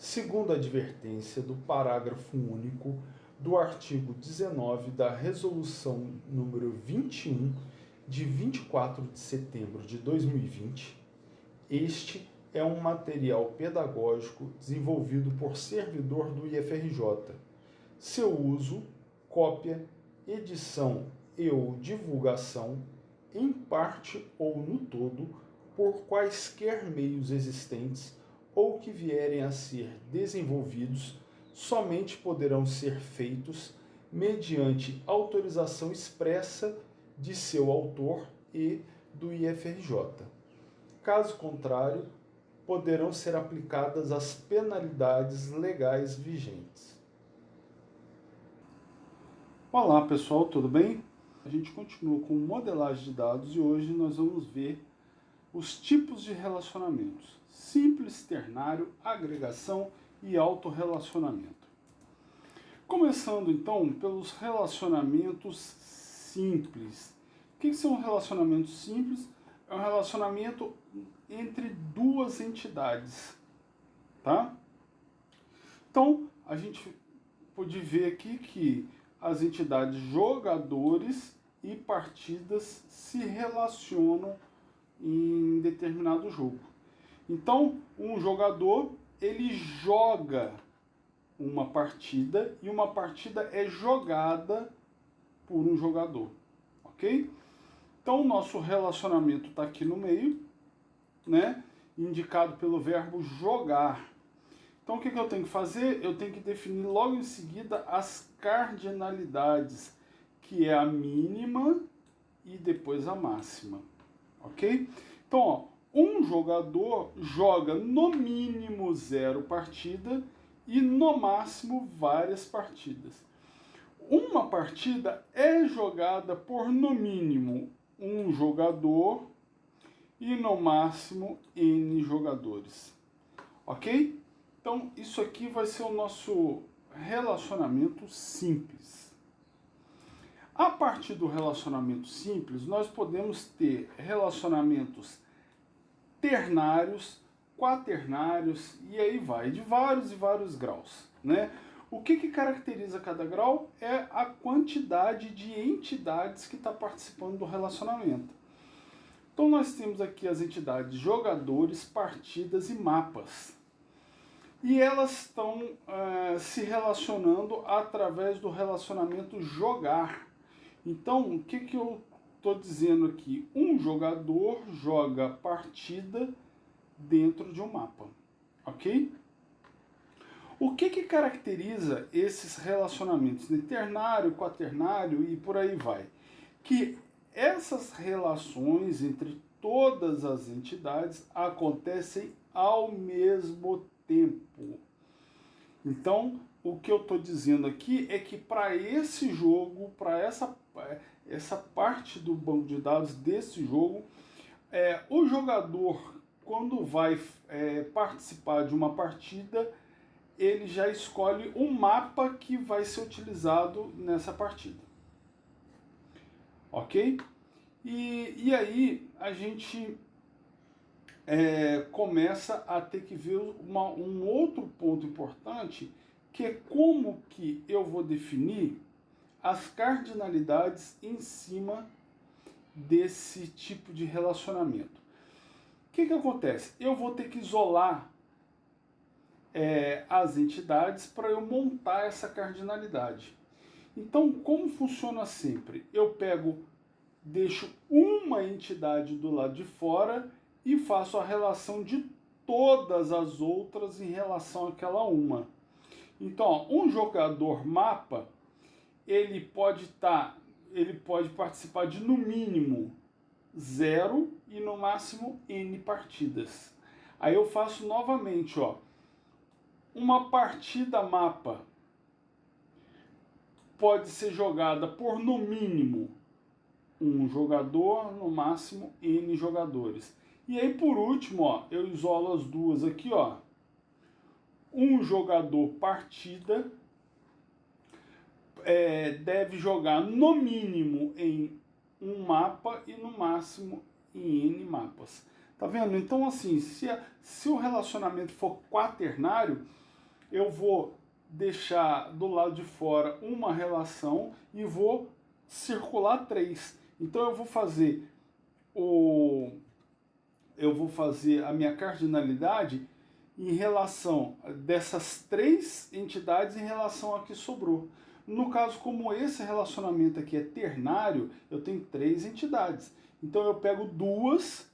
segundo a advertência do parágrafo único do artigo 19 da Resolução número 21, de 24 de setembro de 2020, este é um material pedagógico desenvolvido por servidor do IFRJ. Seu uso, cópia, edição e/ou divulgação, em parte ou no todo, por quaisquer meios existentes ou que vierem a ser desenvolvidos, somente poderão ser feitos mediante autorização expressa de seu autor e do IFRJ. Caso contrário, poderão ser aplicadas as penalidades legais vigentes. Olá pessoal, tudo bem? A gente continua com modelagem de dados e hoje nós vamos ver os tipos de relacionamentos: simples, ternário, agregação e autorrelacionamento. Começando então pelos relacionamentos simples. O que são relacionamentos simples? É um relacionamento entre duas entidades, tá? Então, a gente pode ver aqui que as entidades jogadores e partidas se relacionam em determinado jogo. Então, um jogador, ele joga uma partida e uma partida é jogada por um jogador, ok? Então, o nosso relacionamento está aqui no meio, né? Indicado pelo verbo jogar. Então, o que eu tenho que fazer? Eu tenho que definir logo em seguida as cardinalidades, que é a mínima e depois a máxima, ok? Então, ó, um jogador joga no mínimo 0 partida e no máximo várias partidas. Uma partida é jogada por no mínimo um jogador e no máximo N jogadores, ok? Então, isso aqui vai ser o nosso relacionamento simples. A partir do relacionamento simples, nós podemos ter relacionamentos ternários, quaternários e aí vai, de vários e vários graus, né? O que caracteriza cada grau é a quantidade de entidades que está participando do relacionamento. Então nós temos aqui as entidades jogadores, partidas e mapas. E elas estão se relacionando através do relacionamento jogar. Então, o que eu estou dizendo aqui? Um jogador joga partida dentro de um mapa, ok? O que caracteriza esses relacionamentos? Ternário, quaternário e por aí vai. Que essas relações entre todas as entidades acontecem ao mesmo tempo. Então, o que eu estou dizendo aqui é que para esse jogo, para essa parte do banco de dados desse jogo, o jogador, quando vai participar de uma partida, ele já escolhe um mapa que vai ser utilizado nessa partida. Ok? E aí a gente começa a ter que ver um outro ponto importante, que é como que eu vou definir as cardinalidades em cima desse tipo de relacionamento. O que acontece? Eu vou ter que isolar as entidades para eu montar essa cardinalidade. Então, como funciona sempre? Eu deixo uma entidade do lado de fora e faço a relação de todas as outras em relação àquela uma. Então, ó, um jogador mapa, ele pode participar de no mínimo 0 e no máximo N partidas. Aí eu faço novamente, ó, uma partida mapa pode ser jogada por no mínimo um jogador, no máximo N jogadores. E aí por último, ó, eu isolo as duas aqui, ó. Um jogador partida deve jogar no mínimo em um mapa e no máximo em N mapas. Tá vendo? Então assim, se o relacionamento for quaternário, eu vou deixar do lado de fora uma relação e vou circular 3. Então eu vou fazer a minha cardinalidade em relação dessas 3 entidades em relação a que sobrou. No caso, como esse relacionamento aqui é ternário, eu tenho 3 entidades. Então eu pego 2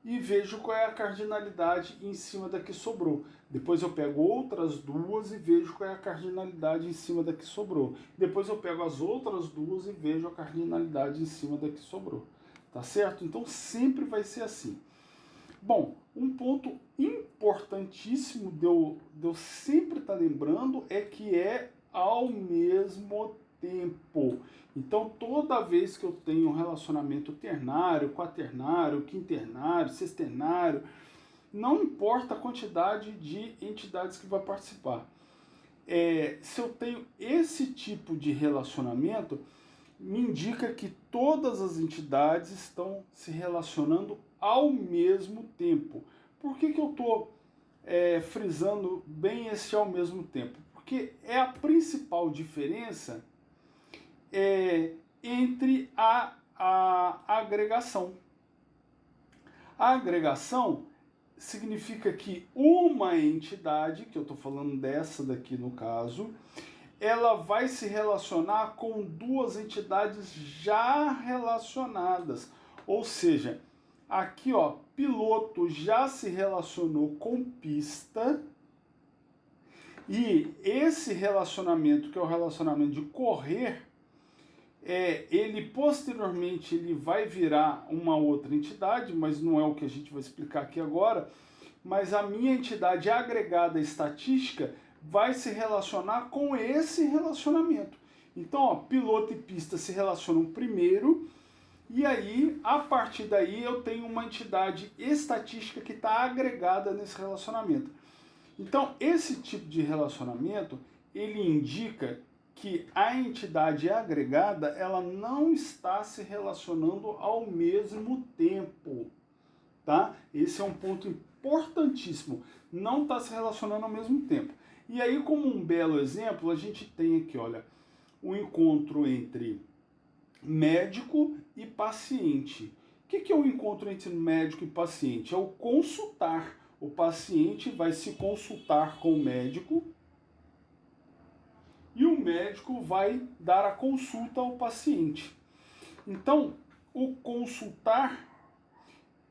e vejo qual é a cardinalidade em cima da que sobrou. Depois eu pego outras 2 e vejo qual é a cardinalidade em cima da que sobrou. Depois eu pego as outras 2 e vejo a cardinalidade em cima da que sobrou. Tá certo? Então sempre vai ser assim. Bom, um ponto importantíssimo de eu sempre estar lembrando é que é ao mesmo tempo. Então, toda vez que eu tenho um relacionamento ternário, quaternário, quinternário, sexternário, não importa a quantidade de entidades que vai participar. Se eu tenho esse tipo de relacionamento, me indica que todas as entidades estão se relacionando ao mesmo tempo. Por que eu estou frisando bem esse ao mesmo tempo? Porque é a principal diferença entre a agregação. A agregação significa que uma entidade, que eu estou falando dessa daqui no caso, ela vai se relacionar com 2 entidades já relacionadas. Ou seja, aqui ó, piloto já se relacionou com pista, e esse relacionamento, que é o relacionamento de correr, ele posteriormente ele vai virar uma outra entidade, mas não é o que a gente vai explicar aqui agora. Mas a minha entidade agregada estatística vai se relacionar com esse relacionamento. Então, ó, piloto e pista se relacionam primeiro, e aí, a partir daí, eu tenho uma entidade estatística que está agregada nesse relacionamento. Então, esse tipo de relacionamento, ele indica que a entidade agregada, ela não está se relacionando ao mesmo tempo, tá? Esse é um ponto importantíssimo, não está se relacionando ao mesmo tempo. E aí, como um belo exemplo, a gente tem aqui, olha, o encontro entre médico e paciente. O que é o encontro entre médico e paciente? É o consultar. O paciente vai se consultar com o médico e o médico vai dar a consulta ao paciente. Então, o consultar,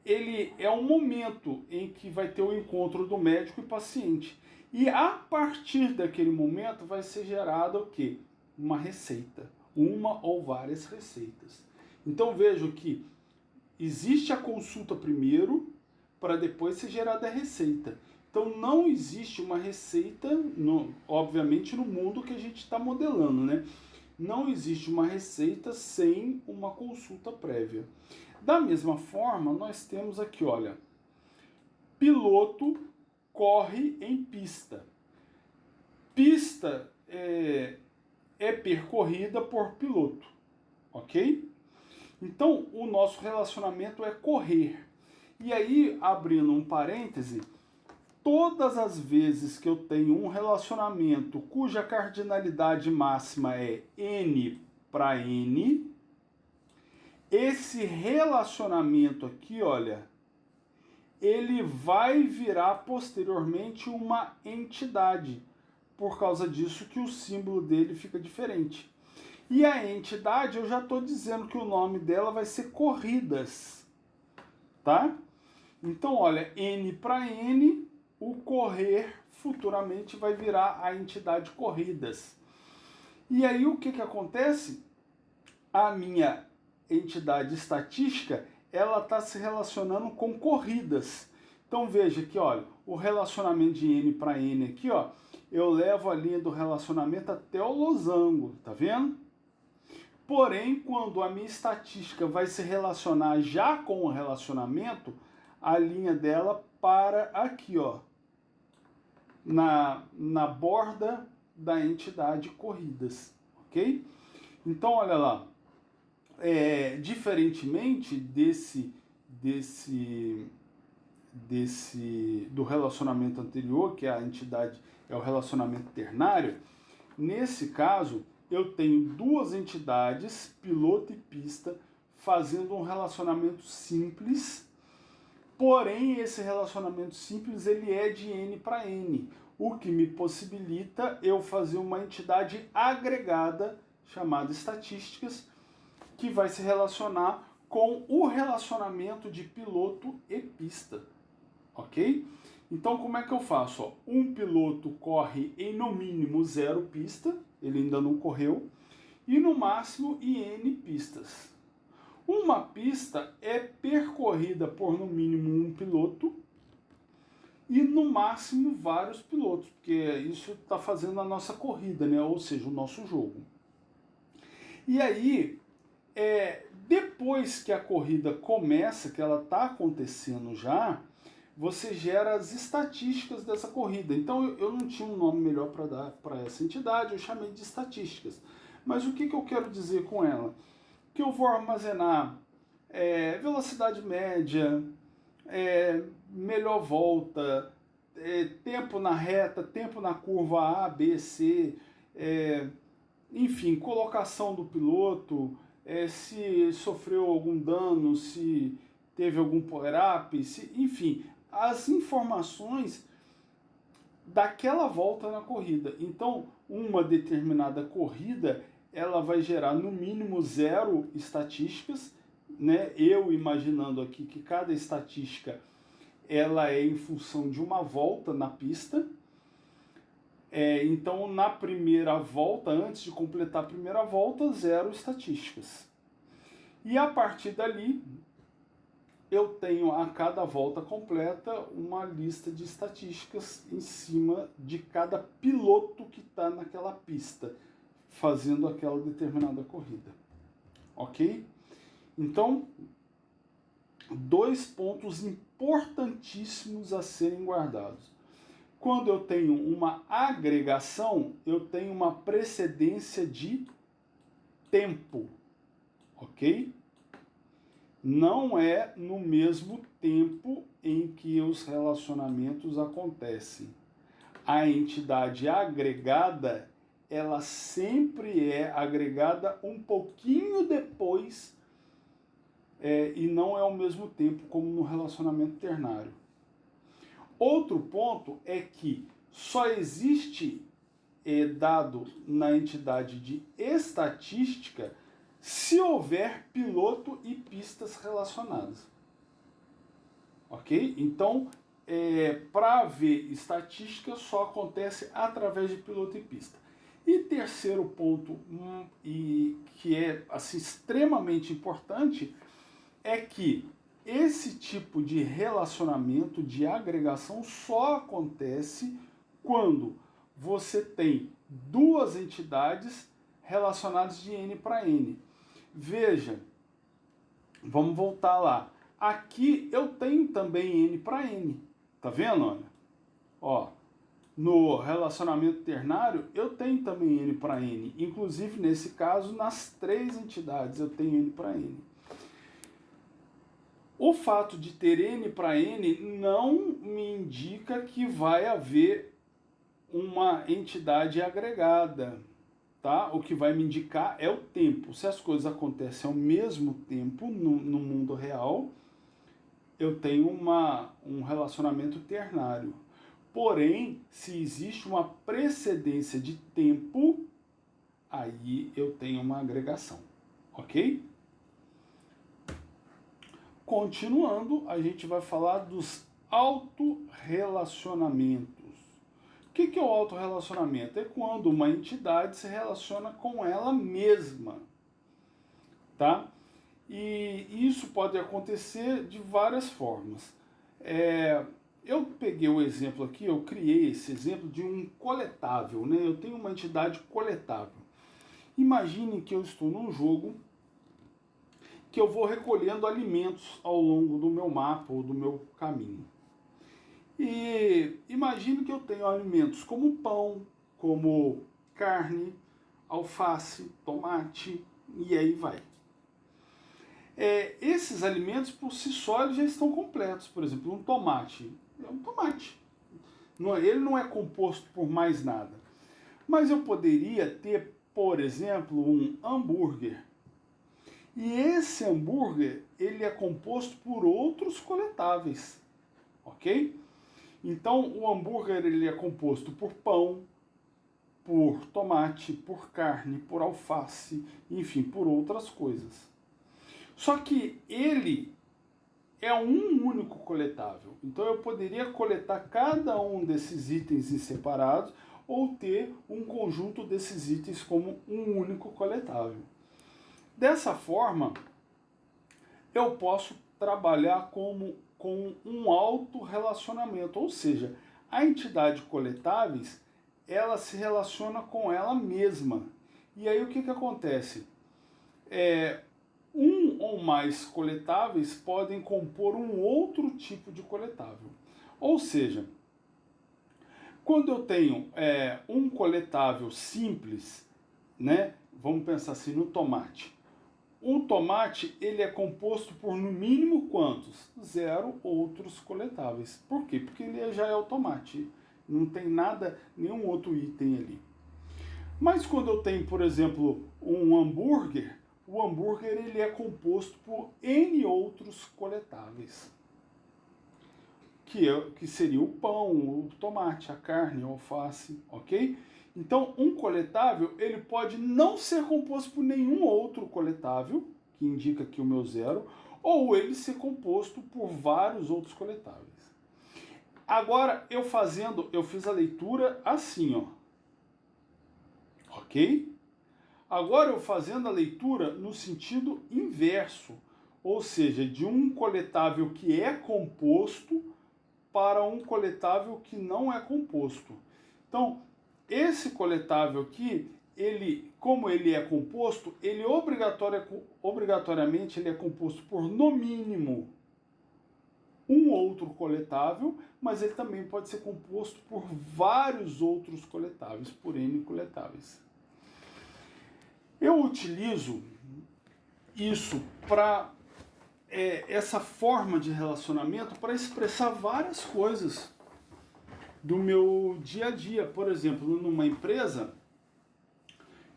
ele é um momento em que vai ter o encontro do médico e paciente. E a partir daquele momento vai ser gerada o quê? Uma receita. Uma ou várias receitas. Então vejo que existe a consulta primeiro, para depois ser gerada a receita. Então não existe uma receita, obviamente no mundo que a gente está modelando, né? Não existe uma receita sem uma consulta prévia. Da mesma forma, nós temos aqui, olha, piloto corre em pista. Pista é percorrida por piloto, ok? Então, o nosso relacionamento é correr. E aí, abrindo um parêntese, todas as vezes que eu tenho um relacionamento cuja cardinalidade máxima é n para n, esse relacionamento aqui, olha, ele vai virar posteriormente uma entidade. Por causa disso que o símbolo dele fica diferente. E a entidade, eu já estou dizendo que o nome dela vai ser corridas, tá? Então, olha, N para N, o correr futuramente vai virar a entidade corridas. E aí o que acontece? A minha entidade estatística, ela está se relacionando com corridas. Então veja aqui, olha, o relacionamento de N para N aqui, ó, eu levo a linha do relacionamento até o losango, tá vendo? Porém, quando a minha estatística vai se relacionar já com o relacionamento, a linha dela para aqui, ó, na borda da entidade corridas, ok? Então, olha lá, diferentemente do relacionamento anterior, que a entidade é o relacionamento ternário, nesse caso eu tenho duas entidades, piloto e pista, fazendo um relacionamento simples, porém esse relacionamento simples ele é de N para N, o que me possibilita eu fazer uma entidade agregada chamada estatísticas, que vai se relacionar com o relacionamento de piloto e pista, ok? Então como é que eu faço? Ó, um piloto corre em no mínimo 0 pista, ele ainda não correu, e no máximo N pistas. Uma pista é percorrida por no mínimo um piloto e no máximo vários pilotos, porque isso está fazendo a nossa corrida, né? Ou seja, o nosso jogo. E aí, depois que a corrida começa, que ela está acontecendo já, você gera as estatísticas dessa corrida. Então eu não tinha um nome melhor para dar para essa entidade, eu chamei de estatísticas. Mas o que eu quero dizer com ela? Que eu vou armazenar velocidade média, melhor volta, tempo na reta, tempo na curva A, B, C, enfim, colocação do piloto, se sofreu algum dano, se teve algum power-up, enfim, as informações daquela volta na corrida. Então, uma determinada corrida, ela vai gerar no mínimo 0 estatísticas, né? Eu imaginando aqui que cada estatística ela é em função de uma volta na pista. Então, na primeira volta, antes de completar a primeira volta, 0 estatísticas. E a partir dali, eu tenho a cada volta completa uma lista de estatísticas em cima de cada piloto que está naquela pista, fazendo aquela determinada corrida. Ok? Então, 2 pontos importantíssimos a serem guardados. Quando eu tenho uma agregação, eu tenho uma precedência de tempo, ok? Não é no mesmo tempo em que os relacionamentos acontecem. A entidade agregada, ela sempre é agregada um pouquinho depois e não é ao mesmo tempo como no relacionamento ternário. Outro ponto é que só existe dado na entidade de estatística se houver piloto e pistas relacionadas. Ok? Então, para ver estatística só acontece através de piloto e pista. E terceiro ponto, que é assim, extremamente importante, é que esse tipo de relacionamento, de agregação, só acontece quando você tem duas entidades relacionadas de N para N. Veja, vamos voltar lá. Aqui eu tenho também N para N. Tá vendo? Olha? Ó, no relacionamento ternário eu tenho também N para N. Inclusive, nesse caso, nas 3 entidades eu tenho N para N. O fato de ter N para N não me indica que vai haver uma entidade agregada, tá? O que vai me indicar é o tempo. Se as coisas acontecem ao mesmo tempo no mundo real, eu tenho um relacionamento ternário. Porém, se existe uma precedência de tempo, aí eu tenho uma agregação, ok? Continuando, a gente vai falar dos autorrelacionamentos. O que é o autorrelacionamento? É quando uma entidade se relaciona com ela mesma, tá? E isso pode acontecer de várias formas. Eu peguei o exemplo aqui, eu criei esse exemplo de um coletável, né? Eu tenho uma entidade coletável. Imagine que eu estou num jogo que eu vou recolhendo alimentos ao longo do meu mapa ou do meu caminho. E imagine que eu tenho alimentos como pão, como carne, alface, tomate, e aí vai. Esses alimentos, por si só, eles já estão completos. Por exemplo, um tomate. É um tomate. Ele não é composto por mais nada. Mas eu poderia ter, por exemplo, um hambúrguer. E esse hambúrguer, ele é composto por outros coletáveis, ok? Então, o hambúrguer ele é composto por pão, por tomate, por carne, por alface, enfim, por outras coisas. Só que ele é um único coletável. Então, eu poderia coletar cada um desses itens em separados ou ter um conjunto desses itens como um único coletável. Dessa forma, eu posso trabalhar com um autorrelacionamento, ou seja, a entidade coletáveis, ela se relaciona com ela mesma. E aí o que acontece? Um ou mais coletáveis podem compor um outro tipo de coletável. Ou seja, quando eu tenho um coletável simples, né, vamos pensar assim no tomate. O tomate ele é composto por no mínimo quantos? 0 outros coletáveis. Por quê? Porque ele já é o tomate. Não tem nada, nenhum outro item ali. Mas quando eu tenho, por exemplo, um hambúrguer, o hambúrguer ele é composto por N outros coletáveis. Que seria o pão, o tomate, a carne, a alface, ok? Então, um coletável ele pode não ser composto por nenhum outro coletável, que indica aqui o meu zero, ou ele ser composto por vários outros coletáveis. Agora, eu fiz a leitura assim, ó. Ok? Agora, eu fazendo a leitura no sentido inverso, ou seja, de um coletável que é composto para um coletável que não é composto. Então, esse coletável aqui, como ele é composto, ele obrigatoriamente ele é composto por, no mínimo, um outro coletável, mas ele também pode ser composto por vários outros coletáveis, por N coletáveis. Eu utilizo isso para essa forma de relacionamento para expressar várias coisas do meu dia a dia. Por exemplo, numa empresa,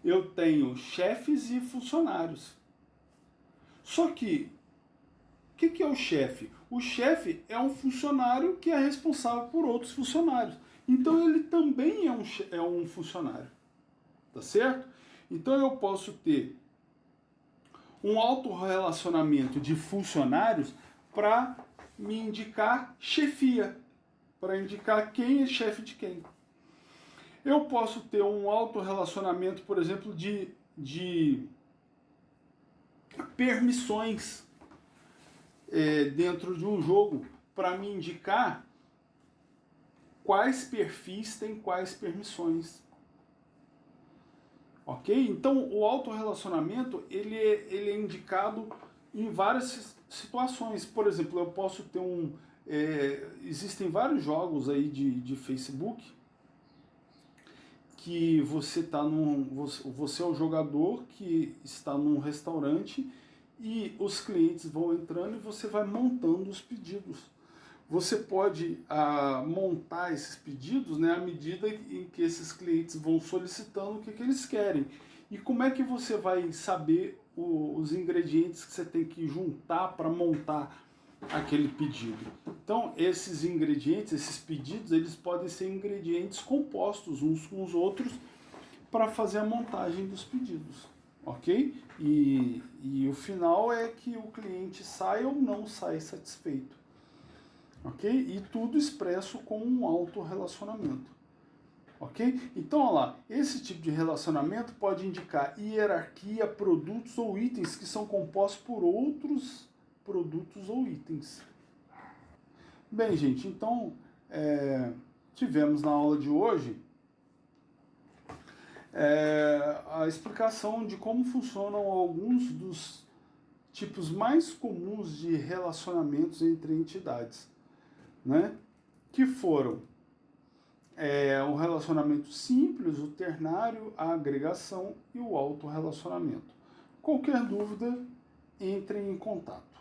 eu tenho chefes e funcionários. Só que, o que é o chefe? O chefe é um funcionário que é responsável por outros funcionários. Então, ele também é um funcionário. Tá certo? Então, eu posso ter um autorrelacionamento de funcionários para me indicar chefia, para indicar quem é chefe de quem. Eu posso ter um autorrelacionamento, por exemplo, de permissões dentro de um jogo para me indicar quais perfis têm quais permissões. Ok? Então, o autorrelacionamento ele é indicado em várias situações. Por exemplo, eu posso ter existem vários jogos aí de Facebook que você é o jogador que está num restaurante e os clientes vão entrando e você vai montando os pedidos. Você pode montar esses pedidos, né, à medida em que esses clientes vão solicitando o que eles querem. E como é que você vai saber os ingredientes que você tem que juntar para montar aquele pedido? Então, esses ingredientes, esses pedidos, eles podem ser ingredientes compostos uns com os outros para fazer a montagem dos pedidos, ok? E o final é que o cliente sai ou não sai satisfeito. Ok? E tudo expresso com um autorrelacionamento. Ok? Então, olha lá, esse tipo de relacionamento pode indicar hierarquia, produtos ou itens que são compostos por outros produtos ou itens. Bem, gente, então, tivemos na aula de hoje a explicação de como funcionam alguns dos tipos mais comuns de relacionamentos entre entidades. Né? Que foram o relacionamento simples, o ternário, a agregação e o autorrelacionamento. Qualquer dúvida, entre em contato.